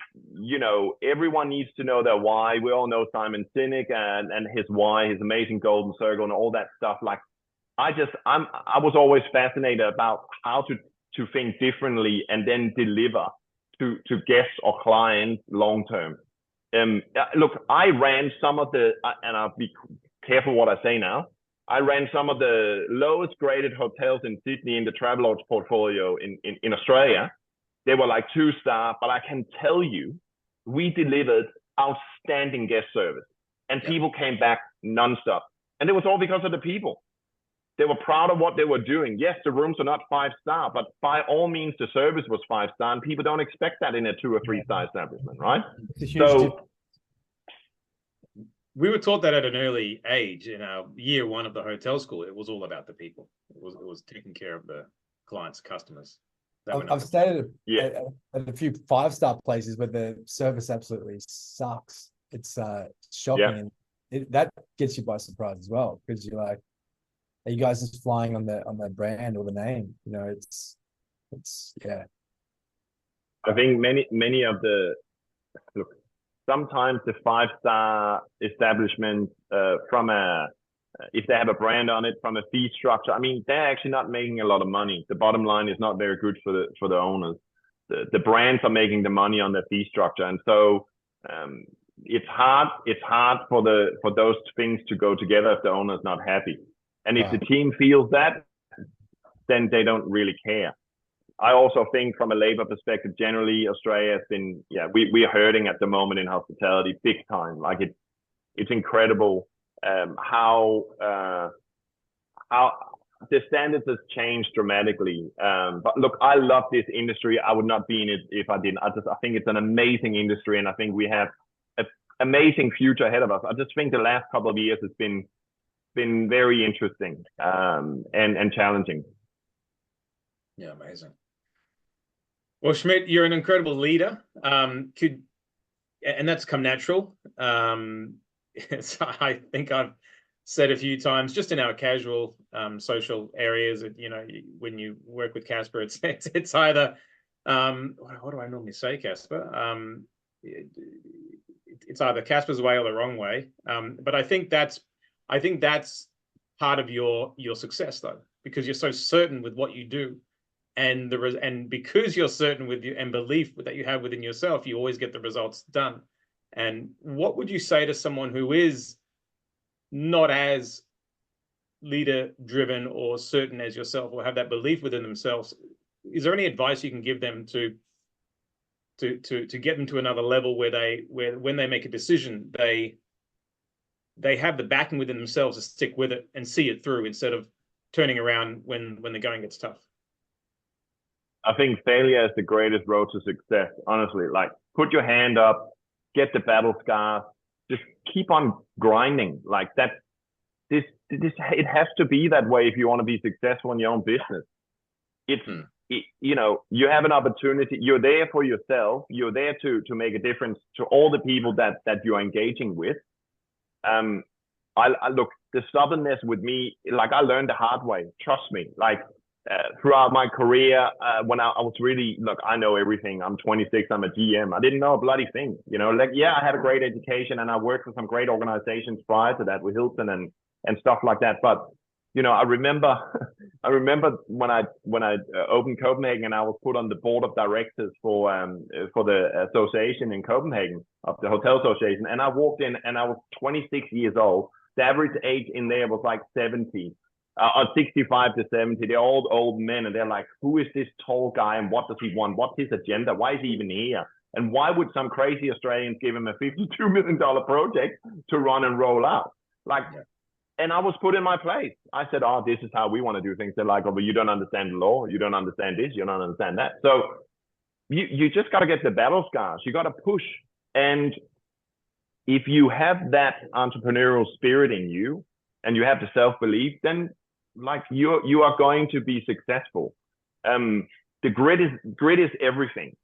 everyone needs to know their why. We all know Simon Sinek and his why, his amazing golden circle and all that stuff. Like, I was always fascinated about how to think differently and then deliver to guests or clients long term. Look, I ran some of and I'll be careful what I say now. I ran some of the lowest graded hotels in Sydney in the Travelodge portfolio in Australia. They were like 2-star, but I can tell you, we delivered outstanding guest service, and people came back nonstop. And it was all because of the people. They were proud of what they were doing. Yes, the rooms are not 5-star, but by all means, the service was 5-star, and people don't expect that in a 2 or 3-star establishment, right? So we were taught that at an early age in our year 1 of the hotel school. It was all about the people. It was taking care of the clients, customers. I've stayed at a few 5-star places where the service absolutely sucks. It's shocking. And that gets you by surprise as well, because you're like, are you guys just flying on the brand or the name? It's I think many of sometimes the 5-star establishments if they have a brand on it, from a fee structure, I mean, they're actually not making a lot of money. The bottom line is not very good for the owners. The brands are making the money on their fee structure, and so it's hard for those things to go together if the owner's not happy. And if the team feels that, then they don't really care. I also think from a labor perspective, generally Australia has been, we are hurting at the moment in hospitality big time. Like it's incredible how the standards has changed dramatically. But look, I love this industry. I would not be in it if I didn't. I think it's an amazing industry, and I think we have an amazing future ahead of us. I just think the last couple of years has been very interesting and challenging. Yeah, amazing. Well, Schmidt, you're an incredible leader. And that's come natural. So I think I've said a few times, just in our casual social areas, that, when you work with Caspar, it's either what do I normally say, Caspar? It's either Caspar's way or the wrong way. But I think that's part of your success, though, because you're so certain with what you do, and because you're certain with you and belief that you have within yourself, you always get the results done. And what would you say to someone who is not as leader-driven or certain as yourself, or have that belief within themselves? Is there any advice you can give them to get them to another level where when they make a decision, they have the backing within themselves to stick with it and see it through, instead of turning around when the going gets tough? I think failure is the greatest road to success, honestly. Like, put your hand up, get the battle scars, just keep on grinding. Like that, it has to be that way if you want to be successful in your own business. It's you have an opportunity. You're there for yourself. You're there to make a difference to all the people that you're engaging with. I look, the stubbornness with me, like I learned the hard way. Trust me. Like throughout my career, when I was really, look, I know everything. I'm 26. I'm a GM. I didn't know a bloody thing. Like, yeah, I had a great education and I worked for some great organizations prior to that with Hilton and stuff like that. But I remember when I opened Copenhagen, and I was put on the board of directors for the association in Copenhagen, of the hotel association. And I walked in and I was 26 years old. The average age in there was like 70, or 65 to 70. They're all old men, and they're like, who is this tall guy and what does he want? What's his agenda? Why is he even here? And why would some crazy Australians give him a $52 million project to run and roll out? Like, and I was put in my place. I said, oh, this is how we want to do things. They're like, oh, but you don't understand the law. You don't understand this. You don't understand that. So you just got to get the battle scars. You got to push. And if you have that entrepreneurial spirit in you and you have the self-belief, then like you are going to be successful. The grit is everything.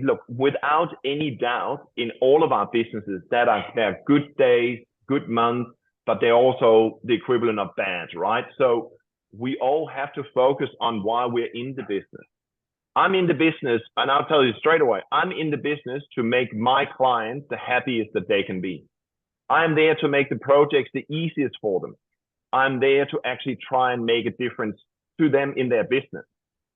Look, without any doubt, in all of our businesses, there are good days, good months, but they're also the equivalent of bad, right? So we all have to focus on why we're in the business. I'm in the business, and I'll tell you straight away, I'm in the business to make my clients the happiest that they can be. I'm there to make the projects the easiest for them. I'm there to actually try and make a difference to them in their business.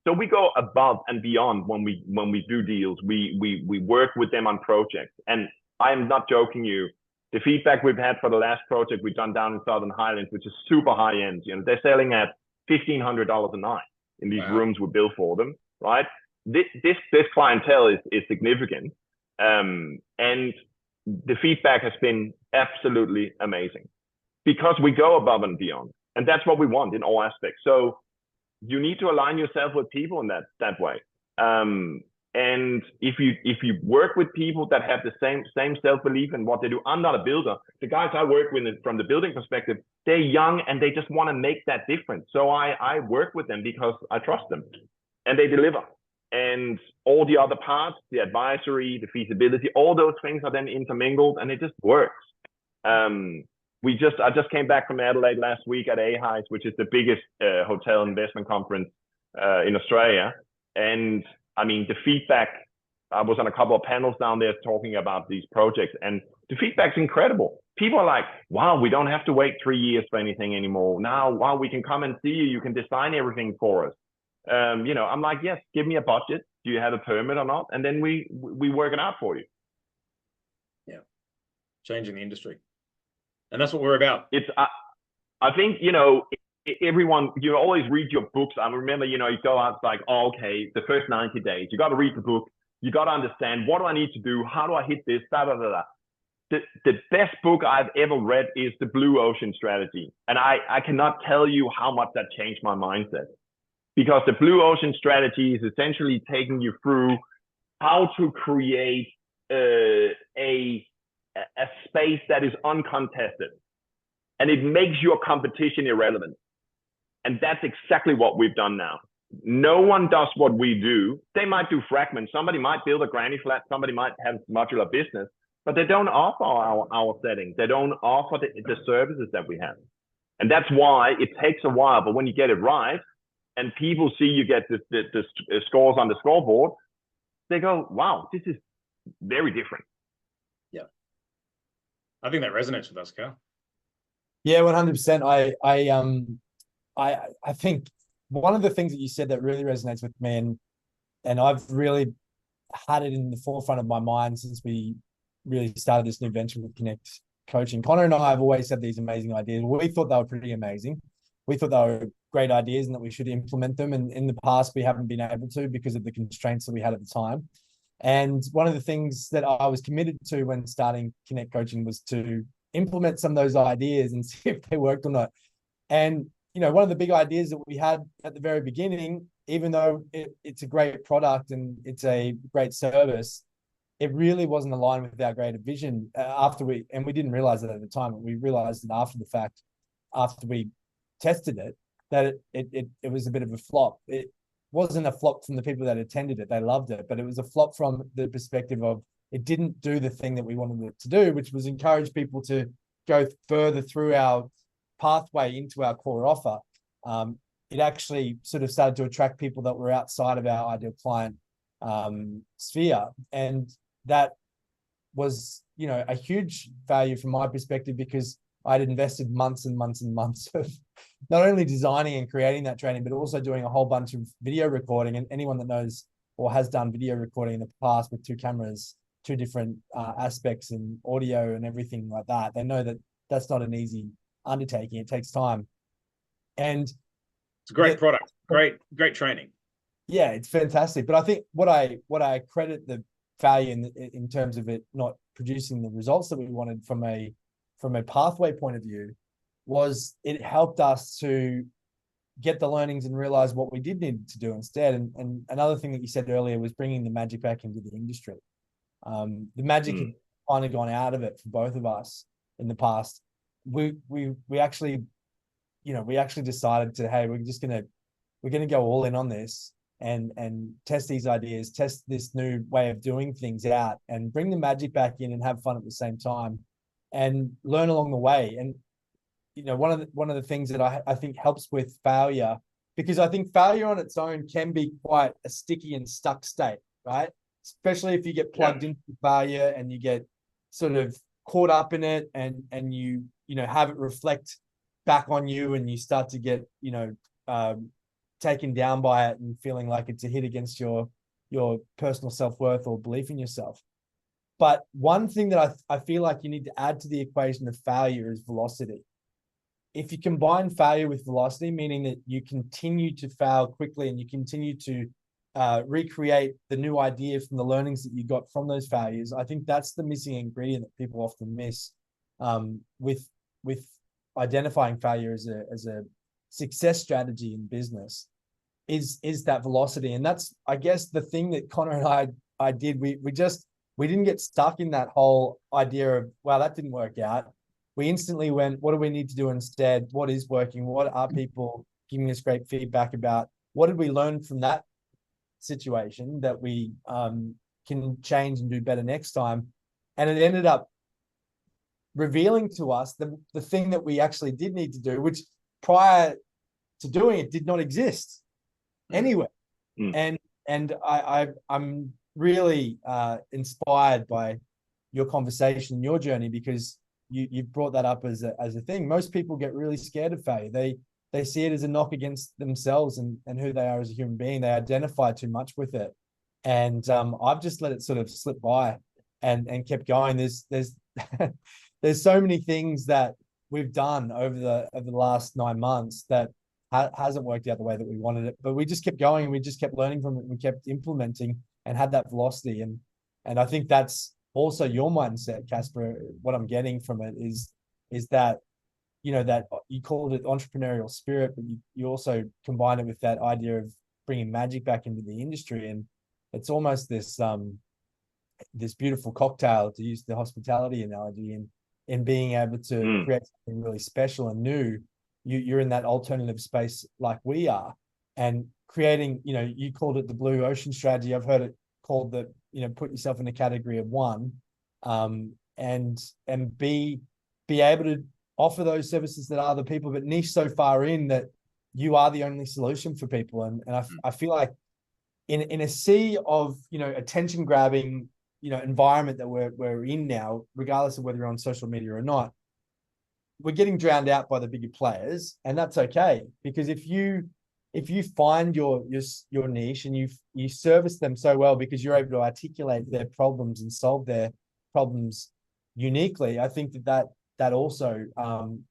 So we go above and beyond when we do deals. We work with them on projects. And I'm not joking you. The feedback we've had for the last project we've done down in Southern Highlands, which is super high end, they're selling at $1,500 a night in these rooms we built for them, right? This clientele is significant. And the feedback has been absolutely amazing because we go above and beyond. And that's what we want in all aspects. So you need to align yourself with people in that way. And if you work with people that have the same self-belief in what they do, I'm not a builder. The guys I work with from the building perspective, they're young and they just want to make that difference. So I work with them because I trust them and they deliver. And all the other parts, the advisory, the feasibility, all those things are then intermingled and it just works. I just came back from Adelaide last week at AHIS, which is the biggest hotel investment conference in Australia. And I mean, the feedback, I was on a couple of panels down there talking about these projects, and the feedback's incredible. People are like, wow, we don't have to wait 3 years for anything anymore. Now, wow, we can come and see you. You can design everything for us. I'm like, yes, give me a budget. Do you have a permit or not? And then we work it out for you. Yeah. Changing the industry. And that's what we're about. I think, everyone, you always read your books. I remember, you go out, it's like, oh, okay, the first 90 days, you got to read the book. You got to understand, what do I need to do? How do I hit this? Da, da, da, da. The best book I've ever read is The Blue Ocean Strategy. And I cannot tell you how much that changed my mindset, because the Blue Ocean Strategy is essentially taking you through how to create a space that is uncontested. And it makes your competition irrelevant. And that's exactly what we've done now. No one does what we do. They might do fragments. Somebody might build a granny flat. Somebody might have modular business, but they don't offer our settings. They don't offer the services that we have. And that's why it takes a while. But when you get it right and people see you get the scores on the scoreboard, they go, wow, this is very different. Yeah. I think that resonates with us, Cal. Yeah, 100%. I think one of the things that you said that really resonates with me, and I've really had it in the forefront of my mind since we really started this new venture with Connect Coaching. Conor and I have always had these amazing ideas. We thought they were pretty amazing. We thought they were great ideas and that we should implement them. And in the past, we haven't been able to because of the constraints that we had at the time. And one of the things that I was committed to when starting Connect Coaching was to implement some of those ideas and see if they worked or not. And one of the big ideas that we had at the very beginning, even though it's a great product and it's a great service, it really wasn't aligned with our greater vision. We didn't realize that at the time. We realized that after the fact, after we tested it, that it was a bit of a flop. wasn't a flop from the people that attended it. They loved it, but it was a flop from the perspective of it didn't do the thing that we wanted it to do, which was encourage people to go further through our pathway into our core offer. It actually sort of started to attract people that were outside of our ideal client sphere. And that was, you know, a huge value from my perspective, because I'd invested months and months and months of not only designing and creating that training, but also doing a whole bunch of video recording. And anyone that knows or has done video recording in the past with 2 cameras, 2 different aspects in audio and everything like that, they know that that's not an easy undertaking. It takes time. And it's a great product, great training. Yeah, it's fantastic. But I think what I credit the value in terms of it not producing the results that we wanted from a pathway point of view was it helped us to get the learnings and realize what we did need to do instead. And another thing that you said earlier was bringing the magic back into the industry. The magic had kind of gone out of it for both of us in the past. We actually, you know, we actually decided to, hey, we're gonna go all in on this and test these ideas, test this new way of doing things out, and bring the magic back in and have fun at the same time, and learn along the way. And you know, one of the things that I think helps with failure, because I think failure on its own can be quite a sticky and stuck state, right? Especially if you get plugged into failure and you get sort of caught up in it, and you know, have it reflect back on you, and you start to get, you know, taken down by it and feeling like it's a hit against your personal self-worth or belief in yourself. But one thing that I feel like you need to add to the equation of failure is velocity. If you combine failure with velocity, meaning that you continue to fail quickly and you continue to recreate the new idea from the learnings that you got from those failures, I think that's the missing ingredient that people often miss with identifying failure as a success strategy in business, is that velocity. And that's, I guess, the thing that Connor and I did. We didn't get stuck in that whole idea of, wow, that didn't work out. We instantly went, what do we need to do instead? What is working? What are people giving us great feedback about? What did we learn from that situation that we can change and do better next time? And it ended up revealing to us the thing that we actually did need to do, which prior to doing it did not exist anywhere. And I'm really inspired by your conversation, your journey, because you brought that up as a thing. Most people get really scared of failure. They see it as a knock against themselves and who they are as a human being. They identify too much with it. And I've just let it sort of slip by and kept going. There's so many things that we've done over the last 9 months that hasn't worked out the way that we wanted it, but we just kept going and we just kept learning from it. We kept implementing and had that velocity. And I think that's also your mindset, Caspar. What I'm getting from it is that, you know, that you called it entrepreneurial spirit, but you also combine it with that idea of bringing magic back into the industry. And it's almost this beautiful cocktail, to use the hospitality analogy, in being able to create something really special and new. You're in that alternative space like we are, and creating, you know, you called it the blue ocean strategy. I've heard it called the, you know, put yourself in a category of one, and be able to offer those services that other people, but niche so far in that you are the only solution for people. And I feel like in a sea of, you know, attention grabbing, you know, environment that we're in now, regardless of whether you're on social media or not, we're getting drowned out by the bigger players, and that's okay, because if you find your niche and you service them so well because you're able to articulate their problems and solve their problems uniquely, I think that also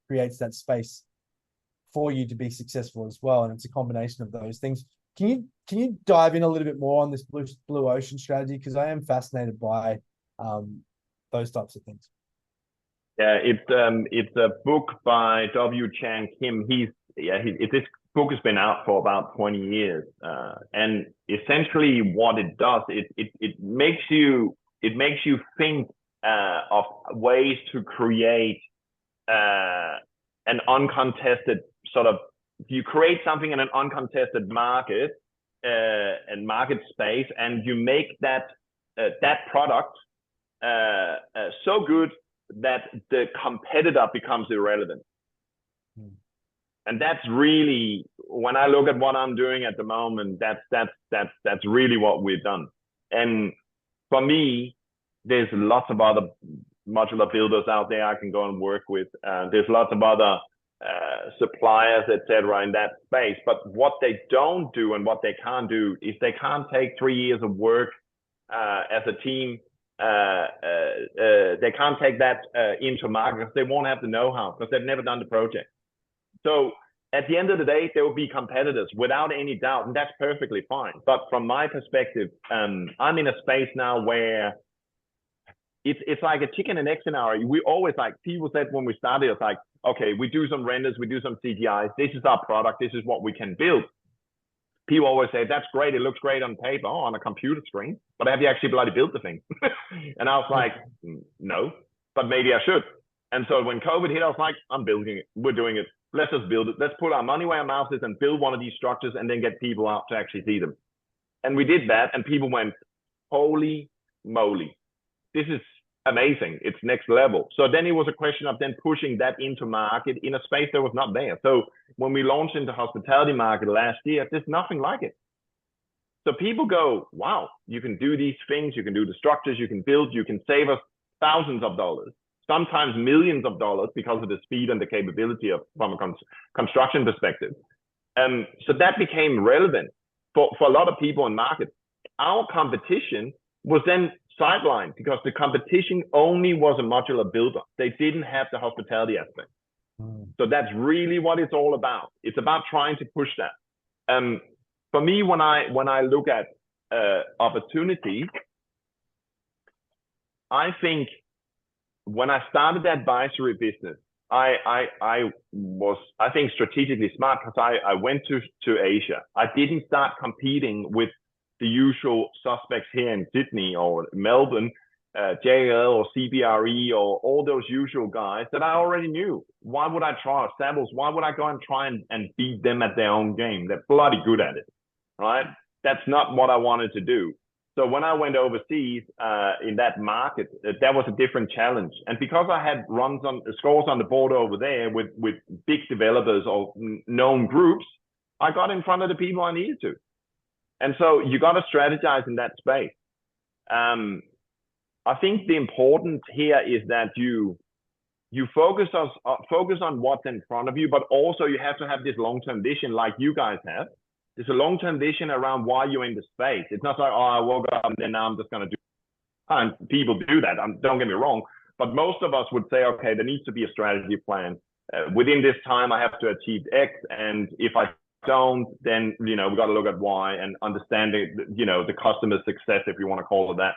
creates that space for you to be successful as well. And it's a combination of those things. Can you dive in a little bit more on this blue ocean strategy? Because I am fascinated by those types of things. Yeah, it's a book by W. Chang Kim. This book has been out for about 20 years, and essentially what it does, it makes you think of ways to create an uncontested sort of. You create something in an uncontested market and market space, and you make that product so good that the competitor becomes irrelevant. And that's really, when I look at what I'm doing at the moment, that's really what we've done. And for me, there's lots of other modular builders out there I can go and work with. There's lots of other suppliers, etc., in that space. But what they don't do and what they can't do is they can't take 3 years of work as a team. They can't take that into market because they won't have the know-how, because they've never done the project. So at the end of the day, there will be competitors without any doubt, and that's perfectly fine. But from my perspective, I'm in a space now where it's like a chicken and egg scenario. We always, like people said when we started, it's like, okay, we do some renders, we do some CGIs. This is our product. This is what we can build. People always say, that's great. It looks great on paper, on a computer screen, but have you actually bloody built the thing? And I was like, no, but maybe I should. And so when COVID hit, I was like, I'm building it. We're doing it. Let's just build it. Let's put our money where our mouth is and build one of these structures and then get people out to actually see them. And we did that, and people went, holy moly, this is amazing. It's next level. So then it was a question of then pushing that into market in a space that was not there. So when we launched into hospitality market last year, there's nothing like it. So people go, wow, you can do these things, you can do the structures, you can build, you can save us thousands of dollars, sometimes millions of dollars, because of the speed and the capability of from a construction perspective. So that became relevant for a lot of people in market. Our competition was then sidelined because the competition only was a modular builder. They didn't have the hospitality aspect. So that's really what it's all about. It's about trying to push that. For me, when I look at opportunity, I think when I started the advisory business, I was, I think, strategically smart, because I went to Asia. I didn't start competing with the usual suspects here in Sydney or Melbourne, JL or CBRE or all those usual guys that I already knew. Why would I try Savills? Why would I go and try and beat them at their own game? They're bloody good at it, right? That's not what I wanted to do. So when I went overseas in that market, that was a different challenge. And because I had scores on the board over there with big developers or known groups, I got in front of the people I needed to. And so you got to strategize in that space. I think the importance here is that you focus on what's in front of you, but also you have to have this long-term vision like you guys have. There's a long-term vision around why you're in the space. It's not like, oh, I woke up and then now I'm just going to do it. And people do that. Don't get me wrong. But most of us would say, okay, there needs to be a strategy plan. Within this time, I have to achieve X. And if I don't, then, we got to look at Y and understand the customer success, if you want to call it that.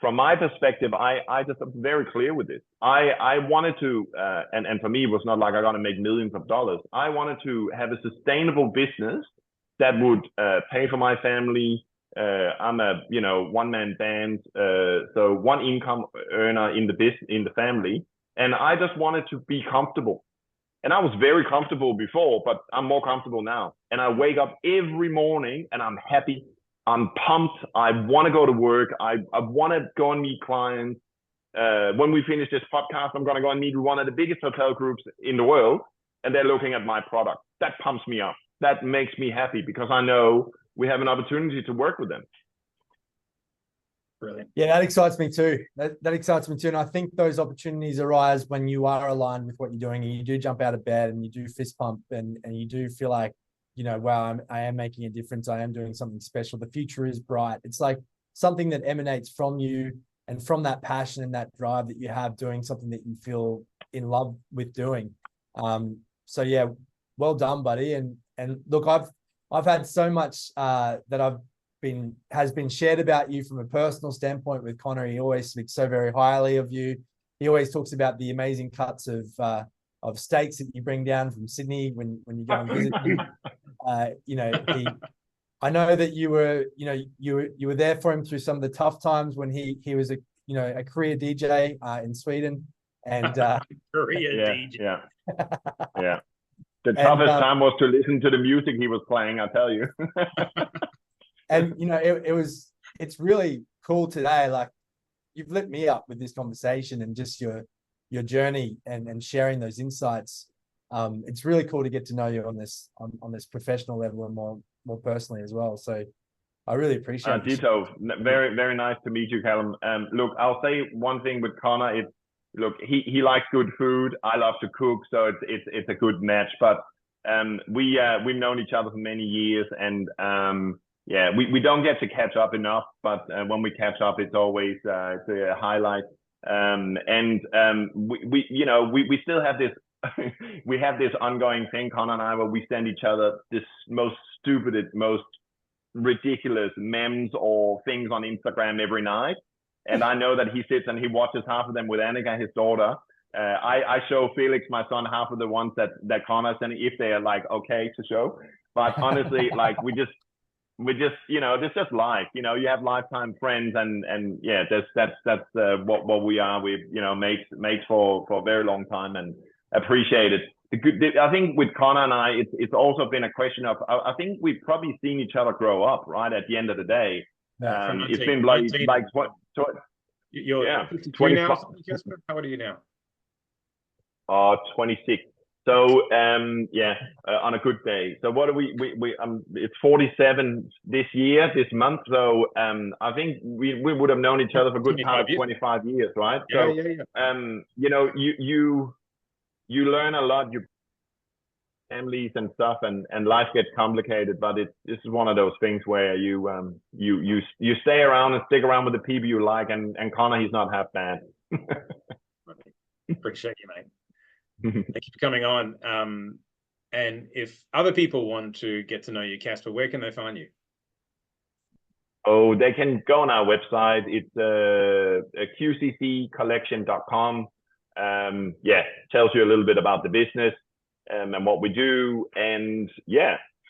From my perspective, I just am very clear with this. I wanted to, and for me, it was not like I got to make millions of dollars. I wanted to have a sustainable business that would pay for my family. I'm a one-man band, so one income earner in the family, and I just wanted to be comfortable. And I was very comfortable before, but I'm more comfortable now. And I wake up every morning and I'm happy. I'm pumped. I want to go to work. I want to go and meet clients. When we finish this podcast, I'm going to go and meet one of the biggest hotel groups in the world, and they're looking at my product. That pumps me up. That makes me happy because I know we have an opportunity to work with them. Brilliant. Yeah, that excites me too. That excites me too. And I think those opportunities arise when you are aligned with what you're doing and you do jump out of bed and you do fist pump and you do feel like, wow, I am making a difference. I am doing something special. The future is bright. It's like something that emanates from you and from that passion and that drive that you have doing something that you feel in love with doing. So yeah, well done, buddy. And look, I've had so much that has been shared about you from a personal standpoint with Conor. He always speaks so very highly of you. He always talks about the amazing cuts of steaks that you bring down from Sydney when you go and visit him. I know that you were there for him through some of the tough times when he was a career DJ in Sweden and career DJ. Yeah. The toughest time was to listen to the music he was playing, I tell you. And it's really cool today. Like, you've lit me up with this conversation and just your journey and sharing those insights. It's really cool to get to know you on this professional level and more personally as well. So I really appreciate it. Dito, very, very nice to meet you, Kallum. Look, I'll say one thing with Conor. He likes good food. I love to cook, so it's a good match. But we've known each other for many years, and we don't get to catch up enough. But when we catch up, it's always it's a highlight. We still have this. We have this ongoing thing, Conor and I, where we send each other this most stupid, most ridiculous memes or things on Instagram every night. And I know that he sits and he watches half of them with Annika, his daughter. I show Felix, my son, half of the ones that Conor sending, if they are like okay to show. But honestly, like we just it's just life. You have lifetime friends, and yeah, that's what we are. We've mates for a very long time, and appreciate it. I think with Conor and I, it's also been a question of, I think we've probably seen each other grow up, right? At the end of the day, it's been like what? You're 52 now, Caspar? How old are you now? 26. So on a good day. So what are we it's 47 this month. So I think we would have known each other for a good part of 25 years, right? Yeah. You learn a lot, your families and stuff, and life gets complicated, but this is one of those things where you stay around and stick around with the people you like, and Conor, he's not half bad. Appreciate you, mate. Thank you for coming on. And if other people want to get to know you, Caspar, where can they find you? Oh, they can go on our website. It's QCCcollection.com. Tells you a little bit about the business and what we do. And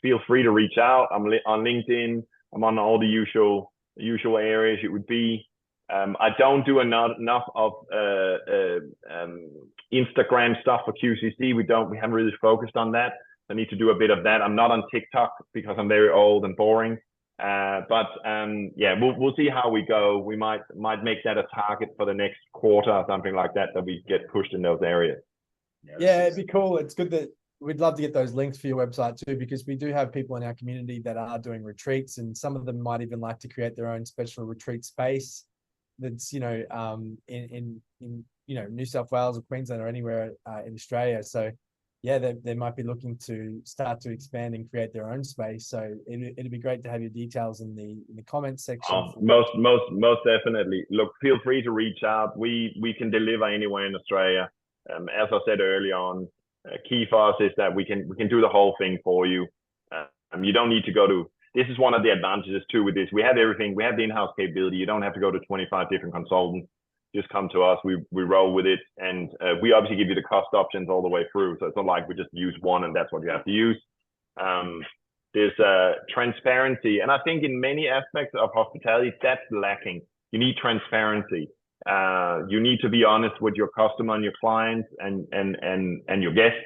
feel free to reach out. I'm on LinkedIn. I'm on all the usual areas it would be. I don't do enough of Instagram stuff for QCC. We haven't really focused on that. I need to do a bit of that. I'm not on TikTok because I'm very old and boring. We'll see how we go. We might make that a target for the next quarter or something like that we get pushed in those areas. Yeah, it'd be cool. It's good that we'd love to get those links for your website too, because we do have people in our community that are doing retreats, and some of them might even like to create their own special retreat space that's in New South Wales or Queensland or anywhere in Australia. So they might be looking to start to expand and create their own space. So it'd be great to have your details in the comments section. Most definitely. Look, feel free to reach out. We can deliver anywhere in Australia. As I said early on, key for us is that we can do the whole thing for you. You don't need to go to. This is one of the advantages too with this. We have everything. We have the in-house capability. You don't have to go to 25 different consultants. Just come to us. We roll with it, and we obviously give you the cost options all the way through. So it's not like we just use one and that's what you have to use. There's transparency, and I think in many aspects of hospitality that's lacking. You need transparency. You need to be honest with your customer and your clients and your guests.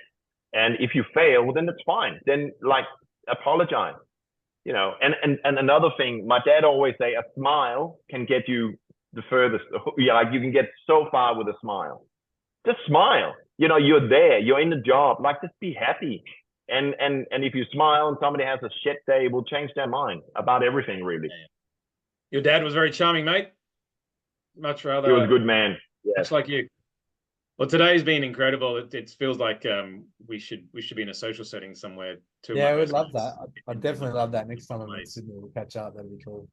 And if you fail, then it's fine. Then apologize. And another thing, my dad always say, a smile can get you the furthest. You can get so far with a smile. Just smile. You're there. You're in the job. Just be happy. And if you smile and somebody has a shit day, it will change their mind about everything, really. Your dad was very charming, mate. Much rather. He was a good man. Yeah. Much like you. Well, today's been incredible. It feels like we should be in a social setting somewhere too. Yeah, I would love that. I'd definitely love that. Next time I'm in Sydney, we'll catch up. That'd be cool.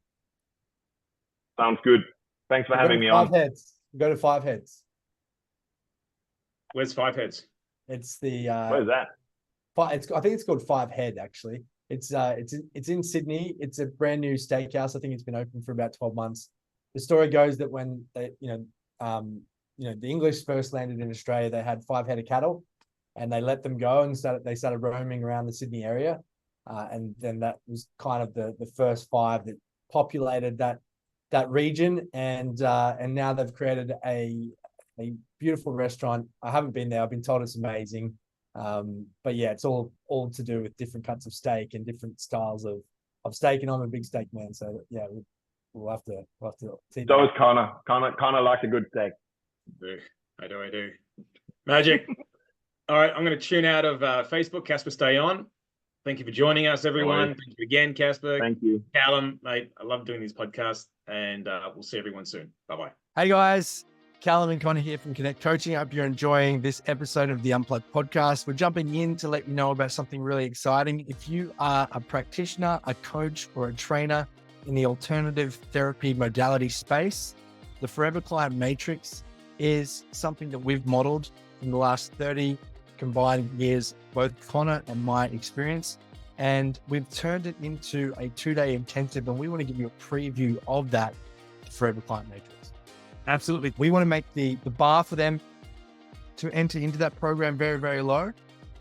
Sounds good. Thanks for having me on. 5 Heads. Go to 5 Heads. Where's 5 Heads? It's the. Where's that? I think it's called 5 Head actually. It's in Sydney. It's a brand new steakhouse. I think it's been open for about 12 months. The story goes that when they, the English first landed in Australia, they had 5 head of cattle, and they let them go and they started roaming around the Sydney area, and then that was kind of the first 5 that populated that region, and now they've created a beautiful restaurant. I haven't been there. I've been told it's amazing. But yeah, it's all to do with different cuts of steak and different styles of steak. And I'm a big steak man, so yeah, we'll have to see. So is Connor. Connor likes a good steak. I do. Magic. All right, I'm going to tune out of Facebook. Caspar, stay on. Thank you for joining us, everyone. Thank you again, Caspar. Thank you. Kallum, mate, I love doing these podcasts, and we'll see everyone soon. Bye-bye. Hey guys, Kallum and Conor here from Connect Coaching. I hope you're enjoying this episode of the Unplugged podcast. We're jumping in to let you know about something really exciting. If you are a practitioner, a coach, or a trainer in the alternative therapy modality space, the Forever Client Matrix is something that we've modeled in the last 30 combined years, both Conor and my experience. And we've turned it into a 2-day intensive, and we want to give you a preview of that Forever Client Matrix. Absolutely. We want to make the bar for them to enter into that program very, very low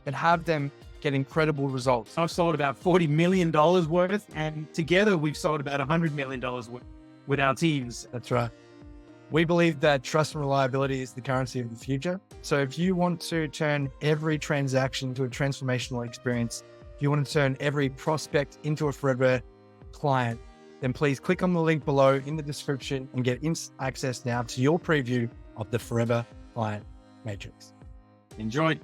and have them get incredible results. I've sold about $40 million worth, and together we've sold about $100 million worth with our teams. That's right. We believe that trust and reliability is the currency of the future. So if you want to turn every transaction to a transformational experience, if you want to turn every prospect into a forever client, then please click on the link below in the description and get instant access now to your preview of the Forever Client Matrix. Enjoy.